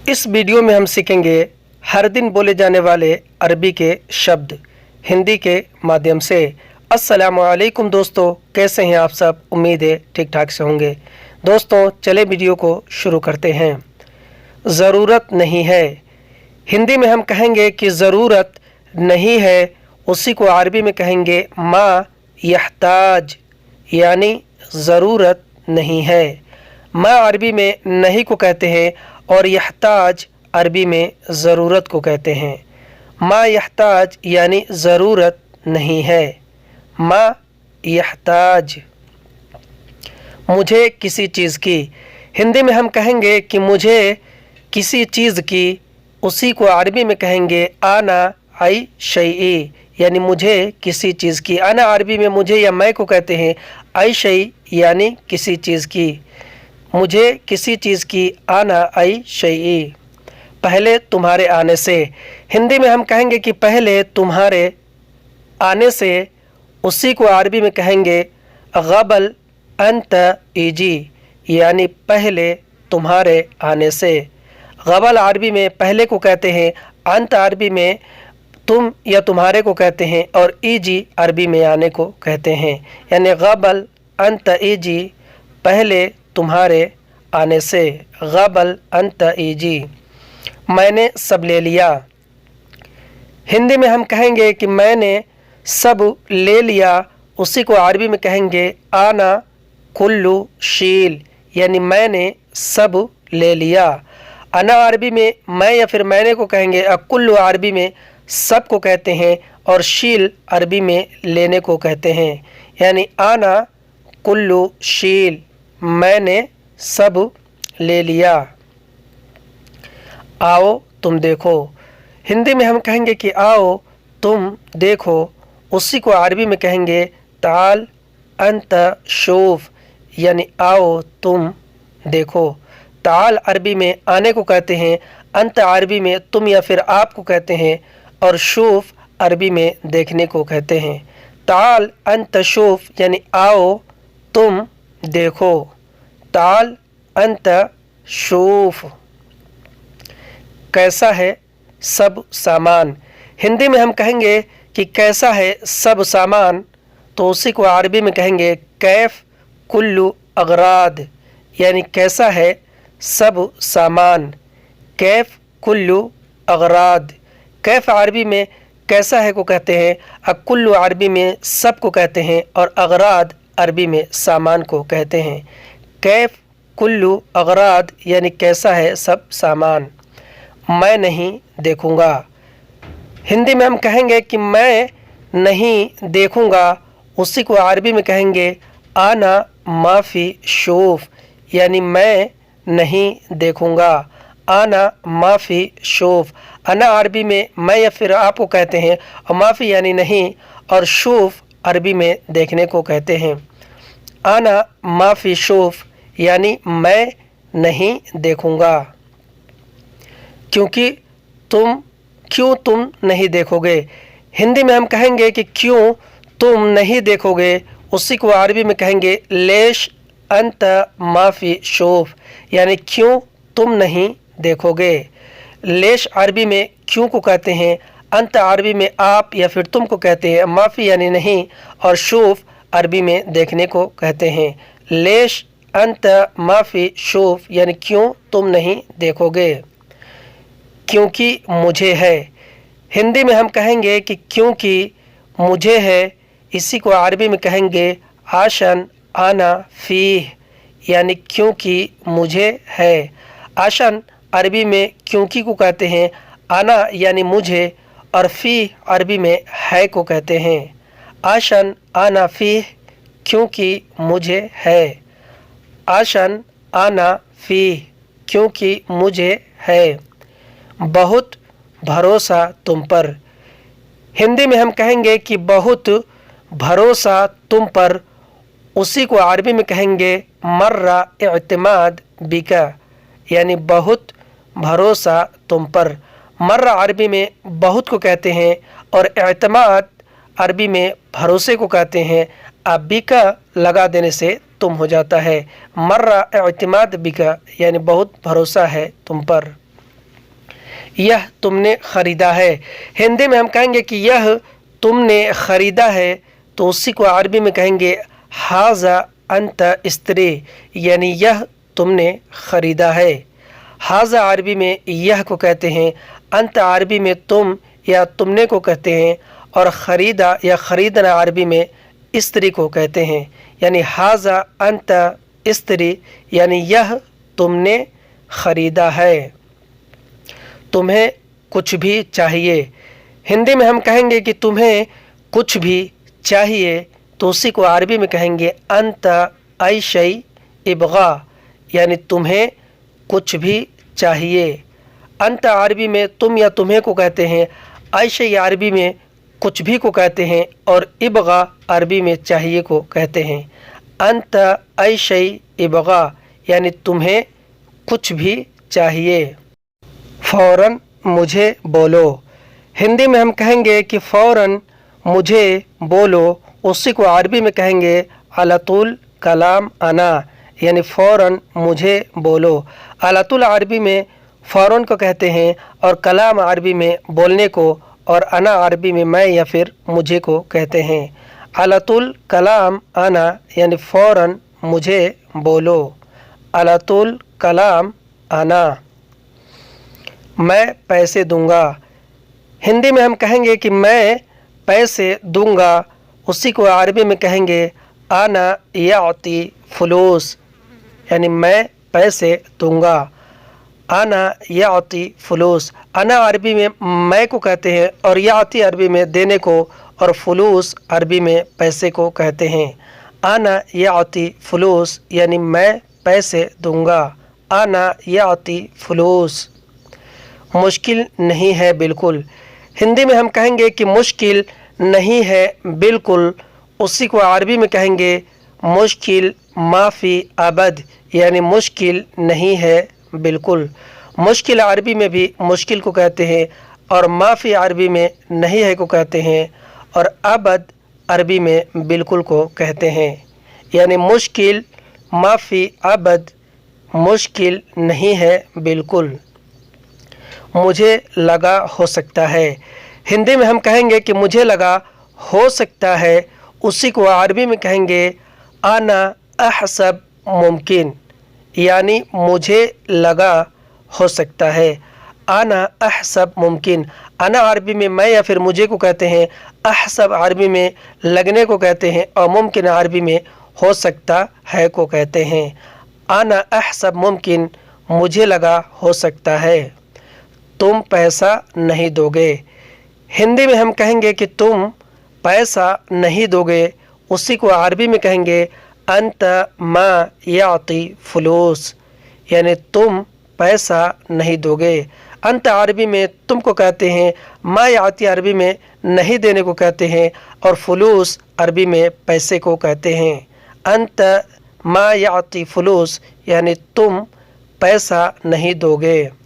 इस वीडियो में हम सीखेंगे हर दिन बोले जाने वाले अरबी के शब्द हिंदी के माध्यम से। अस्सलामु अलैकुम दोस्तों, कैसे हैं आप सब? उम्मीद है ठीक ठाक से होंगे। दोस्तों चले वीडियो को शुरू करते हैं। ज़रूरत नहीं है, हिंदी में हम कहेंगे कि ज़रूरत नहीं है, उसी को अरबी में कहेंगे मा यहताज, यानी ज़रूरत नहीं है। मा अरबी में नहीं को कहते हैं और यहताज अरबी में ज़रूरत को कहते हैं। मा यहताज यानी ज़रूरत नहीं है। मा यहताज, मुझे किसी चीज़ की, हिंदी में हम कहेंगे कि मुझे किसी चीज़ की, उसी को अरबी में कहेंगे आना आई शैई, यानी मुझे किसी चीज़ की। आना अरबी में मुझे या मैं को कहते हैं, आई शैई यानी किसी चीज़ की। मुझे किसी चीज़ की आना आई शैई। पहले तुम्हारे आने से, हिंदी में हम कहेंगे कि पहले तुम्हारे आने से, उसी को अरबी में कहेंगे गबल अंत इजी, यानी पहले तुम्हारे आने से। गबल अरबी में पहले को कहते हैं, अंत अरबी में तुम या तुम्हारे को कहते हैं और इजी अरबी में आने को कहते हैं, यानी गबल अंत इजी, पहले तुम्हारे आने से। गबल अंत इजी, मैंने सब ले लिया, हिंदी में हम कहेंगे कि मैंने सब ले लिया, उसी को अरबी में कहेंगे आना कुल्लु शील, यानी मैंने सब ले लिया। अना अरबी में मैं या फिर मैंने को कहेंगे, कुल्लु अरबी में सब को कहते हैं और शील अरबी में लेने को कहते हैं, यानी आना कुल्लु शील, मैंने सब ले लिया। आओ तुम देखो, हिंदी में हम कहेंगे कि आओ तुम देखो, उसी को अरबी में कहेंगे ताल अंत शूफ, यानी आओ तुम देखो। ताल अरबी में आने को कहते हैं, अंत अरबी में तुम या फिर आप को कहते हैं और शूफ अरबी में देखने को कहते हैं। ताल अंत शूफ यानी आओ तुम देखो। ताल अंत शूफ, कैसा है सब सामान, हिंदी में हम कहेंगे कि कैसा है सब सामान, तो उसी को अरबी में कहेंगे कैफ कुल्लु अगराद, यानी कैसा है सब सामान। कैफ कुल्लु अगराद, कैफ अरबी में कैसा है को कहते हैं, कुल्लु अरबी में सब को कहते हैं और अगराद अरबी में सामान को कहते हैं। कैफ कुल्लु अगराद यानी कैसा है सब सामान। मैं नहीं देखूंगा, हिंदी में हम कहेंगे कि मैं नहीं देखूंगा, उसी को अरबी में कहेंगे आना माफ़ी शूफ, यानी मैं नहीं देखूंगा। आना माफ़ी शूफ, अना अरबी में मैं या फिर आप को कहते हैं और माफ़ी यानी नहीं और शूफ अरबी में देखने को कहते हैं। आना माफ़ी शूफ यानी मैं नहीं देखूंगा। क्योंकि तुम, क्यों तुम नहीं देखोगे, हिंदी में हम कहेंगे कि क्यों तुम नहीं देखोगे, उसी को अरबी में कहेंगे लेश अंत माफ़ी शूफ, यानी क्यों तुम नहीं देखोगे। लेश अरबी में क्यों को कहते हैं, अंत अरबी में आप या फिर तुम को कहते हैं, माफ़ी यानी नहीं और शूफ अरबी में देखने को कहते हैं। लेश अंत माफ़ी शूफ यानी क्यों तुम नहीं देखोगे। क्योंकि मुझे है, हिंदी में हम कहेंगे कि क्योंकि मुझे है, इसी को अरबी में कहेंगे आशन आना फ़ीह, यानी क्योंकि मुझे है। आशन अरबी में क्योंकि को कहते हैं, आना यानी मुझे और फ़ीह अरबी में है को कहते हैं। आशन आना फ़ीह, क्योंकि मुझे है। आशन आना फ़ीह, क्योंकि मुझे है। बहुत भरोसा तुम पर, हिंदी में हम कहेंगे कि बहुत भरोसा तुम पर, उसी को अरबी में कहेंगे मर्रा इत्माद बिका, यानी बहुत भरोसा तुम पर। मर्रा अरबी में बहुत को कहते हैं और इत्माद अरबी में भरोसे को कहते हैं। अब बिका लगा देने से तुम हो जाता है। मर्रा इत्माद बिका यानी बहुत भरोसा है तुम पर। यह तुमने ख़रीदा है। हिंदी में हम कहेंगे कि यह तुमने ख़रीदा है, तो उसी को अरबी में कहेंगे हाज़ा अंत इस्तरी, यानी यह तुमने ख़रीदा है। हाज़ा अरबी में यह को कहते हैं, अंत अरबी में तुम या तुमने को कहते हैं, और ख़रीदा या ख़रीदना अरबी में इस्तरी को कहते हैं। यानी हाज़ा अंत इस्तरी, यानी यह तुमने ख़रीदा है। तुम्हें कुछ भी चाहिए। हिंदी में हम कहेंगे कि तुम्हें कुछ भी चाहिए, तो उसी को अरबी में कहेंगे अंत आई शई इबगा, यानी तुम्हें कुछ भी चाहिए। अंत अरबी में तुम या तुम्हें को कहते हैं, आई शई अरबी में कुछ भी को कहते हैं, और इबगा अरबी में चाहिए को कहते हैं। अंत आई शई इबगा, यानी तुम्हें कुछ भी चाहिए। फ़ौरन मुझे बोलो। हिंदी में हम कहेंगे कि फ़ौरन मुझे बोलो, उसी को अरबी में कहेंगे अलतुल कलाम अना, यानी फ़ौरन मुझे बोलो। अलतुल अरबी में फ़ौरन को कहते हैं, और कलाम अरबी में बोलने को, और अना अरबी में मैं या फिर मुझे को कहते हैं। अलतुल कलाम अना, यानी फ़ौरन मुझे बोलो। अलतुल कलाम अना। मैं पैसे दूंगा। हिंदी में हम कहेंगे कि मैं पैसे दूंगा, उसी को अरबी में कहेंगे आना याती फलूस, यानी मैं पैसे दूंगा। आना याती फलूस। आना अरबी में मैं को कहते हैं, और याती अरबी में देने को, और फलूस अरबी में पैसे को कहते हैं। आना याती फलूस, यानी मैं पैसे दूंगा। आना याती फलूस। मुश्किल नहीं है बिल्कुल। हिंदी में हम कहेंगे कि मुश्किल नहीं है बिल्कुल, उसी को अरबी में कहेंगे मुश्किल माफ़ी अबद, यानी मुश्किल नहीं है बिल्कुल। मुश्किल अरबी में भी मुश्किल को कहते हैं, और माफ़ी अरबी में नहीं है को कहते हैं, और अबद अरबी में बिल्कुल को कहते हैं। यानी मुश्किल माफ़ी अबद, मुश्किल नहीं है बिल्कुल। मुझे लगा हो सकता है। हिंदी में हम कहेंगे कि मुझे लगा हो सकता है, उसी को अरबी में कहेंगे आना अहसब मुमकिन, यानी मुझे लगा हो सकता है। आना अहसब मुमकिन। आना अरबी में मैं या फिर मुझे को कहते हैं, अहसब अरबी में लगने को कहते हैं, और मुमकिन अरबी में हो सकता है को कहते हैं। आना अहसब मुमकिन, मुझे लगा हो सकता है। तुम पैसा नहीं दोगे। हिंदी में हम कहेंगे कि तुम पैसा नहीं दोगे, उसी को अरबी में कहेंगे अंत मा याती फलूस, यानी तुम पैसा नहीं दोगे। अंत अरबी में तुम को कहते हैं, मा याती अरबी में नहीं देने को कहते हैं, और फलूस अरबी में पैसे को कहते हैं। अंत मा याती फलूस, यानी तुम पैसा नहीं दोगे।